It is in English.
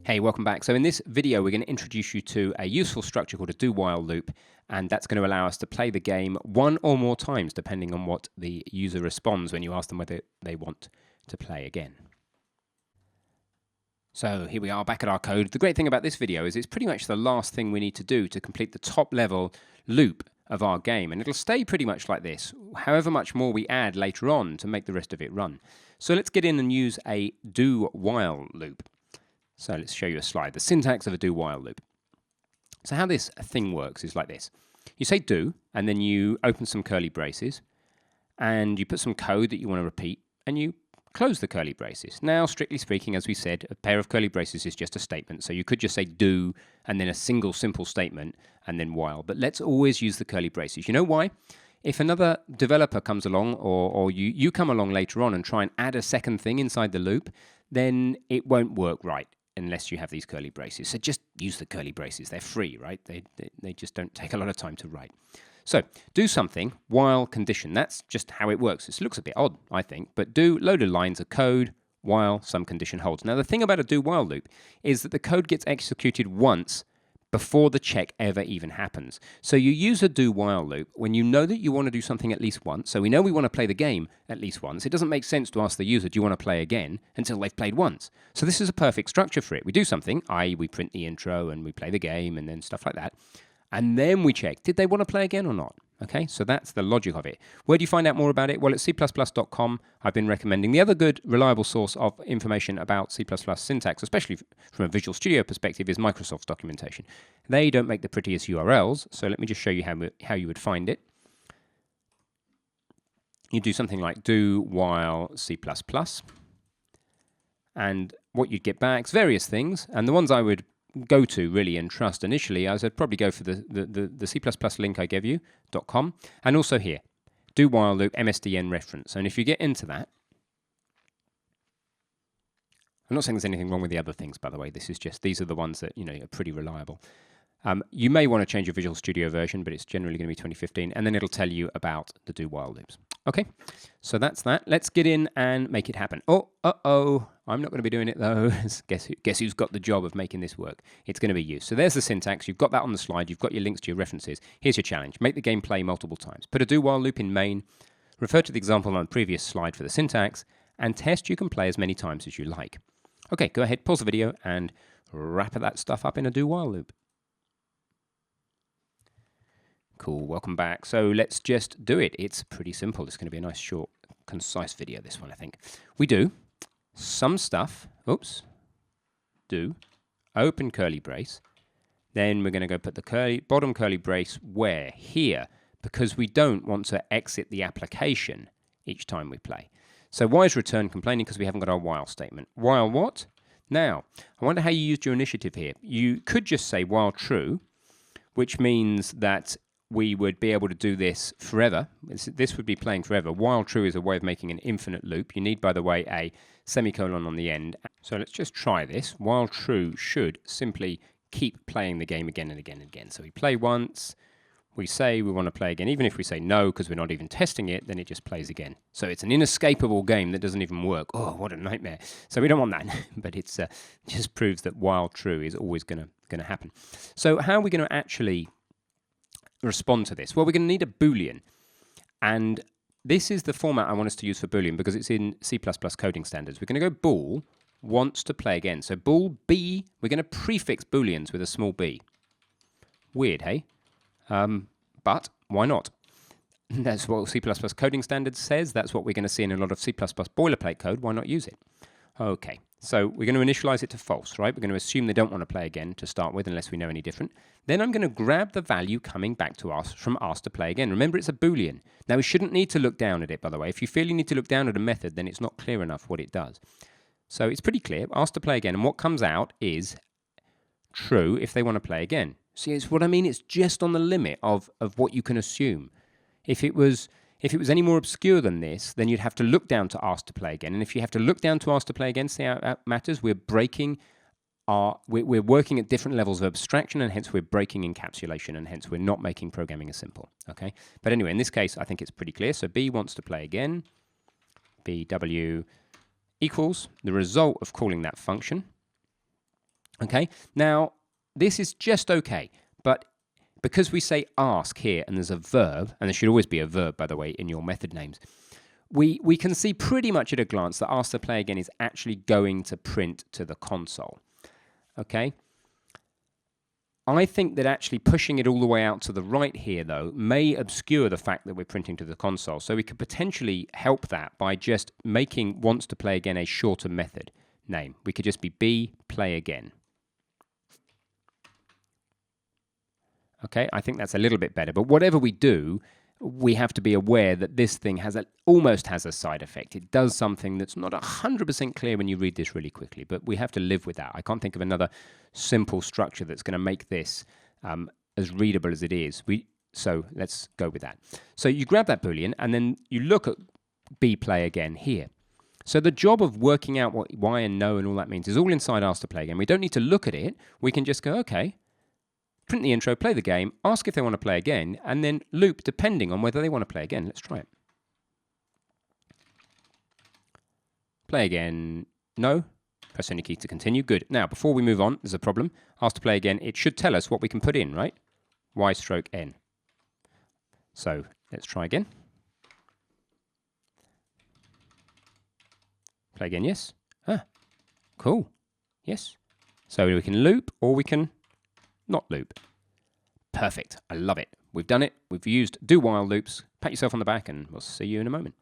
Hey, welcome back. So in this video, we're going to introduce you to a useful structure called a do-while loop, and that's going to allow us to play the game one or more times, depending on what the user responds when you ask them whether they want to play again. So here we are back at our code. The great thing about this video is it's pretty much the last thing we need to do to complete the top level loop of our game, and it'll stay pretty much like this, however much more we add later on to make the rest of it run. So let's get in and use a do-while loop. So let's show you a slide, the syntax of a do-while loop. So how this thing works is like this. You say do, and then you open some curly braces, and you put some code that you want to repeat, and you close the curly braces. Now, strictly speaking, as we said, a pair of curly braces is just a statement, so you could just say do, and then a single simple statement, and then while. But let's always use the curly braces. You know why? If another developer comes along, or you come along later on and try and add a second thing inside the loop, then it won't work right unless you have these curly braces. So just use the curly braces. They're free, right? They just don't take a lot of time to write. So do something while condition. That's just how it works. This looks a bit odd, I think, but do load of lines of code while some condition holds. Now, the thing about a do while loop is that the code gets executed once before the check ever even happens. So you use a do while loop when you know that you want to do something at least once. So we know we want to play the game at least once. It doesn't make sense to ask the user, do you want to play again, until they've played once. So this is a perfect structure for it. We do something, i.e. we print the intro and we play the game and then stuff like that. And then we check, did they want to play again or not? Okay, so that's the logic of it. Where do you find out more about it? Well, at c++.com, I've been recommending. The other good, reliable source of information about C++ syntax, especially from a Visual Studio perspective, is Microsoft's documentation. They don't make the prettiest URLs, so let me just show you how you would find it. You do something like do while C++, and what you'd get back is various things, and the ones I would go to really and trust initially, as I'd probably go for the C++ link I gave you, .com, and also here, do while loop MSDN reference. And if you get into that, I'm not saying there's anything wrong with the other things, by the way. This is just, these are the ones that, are pretty reliable. You may want to change your Visual Studio version, but it's generally going to be 2015, and then it'll tell you about the do while loops. Okay, so that's that. Let's get in and make it happen. Oh, I'm not going to be doing it though. Guess who's got the job of making this work? It's going to be you. So there's the syntax. You've got that on the slide. You've got your links to your references. Here's your challenge. Make the game play multiple times. Put a do while loop in main. Refer to the example on the previous slide for the syntax, and test you can play as many times as you like. Okay, go ahead, pause the video, and wrap that stuff up in a do while loop. Cool, welcome back. So let's just do it. It's pretty simple. It's going to be a nice, short, concise video, this one, I think. We do some stuff, do, open curly brace. Then we're going to go put the bottom curly brace where? Here, because we don't want to exit the application each time we play. So why is return complaining? Because we haven't got our while statement. While what? Now, I wonder how you used your initiative here. You could just say while true, which means that we would be able to do this forever. This would be playing forever. While true is a way of making an infinite loop. You need, by the way, a semicolon on the end. So let's just try this. While true should simply keep playing the game again and again and again. So we play once, we say we want to play again. Even if we say no, because we're not even testing it, then it just plays again. So it's an inescapable game that doesn't even work. Oh, what a nightmare. So we don't want that. But it just proves that while true is always going to happen. So how are we going to actually respond to this? Well, we're going to need a Boolean, and this is the format I want us to use for Boolean because it's in C++ coding standards. We're going to go bool wants to play again. So bool b, we're going to prefix Booleans with a small b. Weird, hey? But why not? That's what C++ coding standards says. That's what we're going to see in a lot of C++ boilerplate code. Why not use it? Okay, so we're going to initialize it to false, right? We're going to assume they don't want to play again to start with unless we know any different. Then I'm going to grab the value coming back to us from asked to play again. Remember, it's a Boolean. Now, we shouldn't need to look down at it, by the way. If you feel you need to look down at a method, then it's not clear enough what it does. So it's pretty clear. Asked to play again, and what comes out is true if they want to play again. See, it's what I mean. It's just on the limit of what you can assume. If it was any more obscure than this, then you'd have to look down to ask to play again. And if you have to look down to ask to play again, see how that matters? We're working at different levels of abstraction, and hence we're breaking encapsulation, and hence we're not making programming as simple. Okay. But anyway, in this case, I think it's pretty clear. So B wants to play again. BW equals the result of calling that function. Okay, now this is just okay, but because we say ask here and there's a verb, and there should always be a verb, by the way, in your method names, we can see pretty much at a glance that ask to play again is actually going to print to the console. Okay? I think that actually pushing it all the way out to the right here, though, may obscure the fact that we're printing to the console. So we could potentially help that by just making wants to play again a shorter method name. We could just be B play again. Okay, I think that's a little bit better. But whatever we do, we have to be aware that this thing almost has a side effect. It does something that's not 100% clear when you read this really quickly, but we have to live with that. I can't think of another simple structure that's going to make this as readable as it is. So let's go with that. So you grab that Boolean, and then you look at B play again here. So the job of working out what why and no and all that means is all inside ask to play again. We don't need to look at it. We can just go, okay, print the intro, play the game, ask if they want to play again, and then loop depending on whether they want to play again. Let's try it. Play again. No. Press any key to continue. Good. Now, before we move on, there's a problem. Ask to play again. It should tell us what we can put in, right? Y stroke N. So let's try again. Play again, yes. Ah, cool. Yes. So we can loop or we can not loop. Perfect. I love it. We've done it. We've used do while loops. Pat yourself on the back and we'll see you in a moment.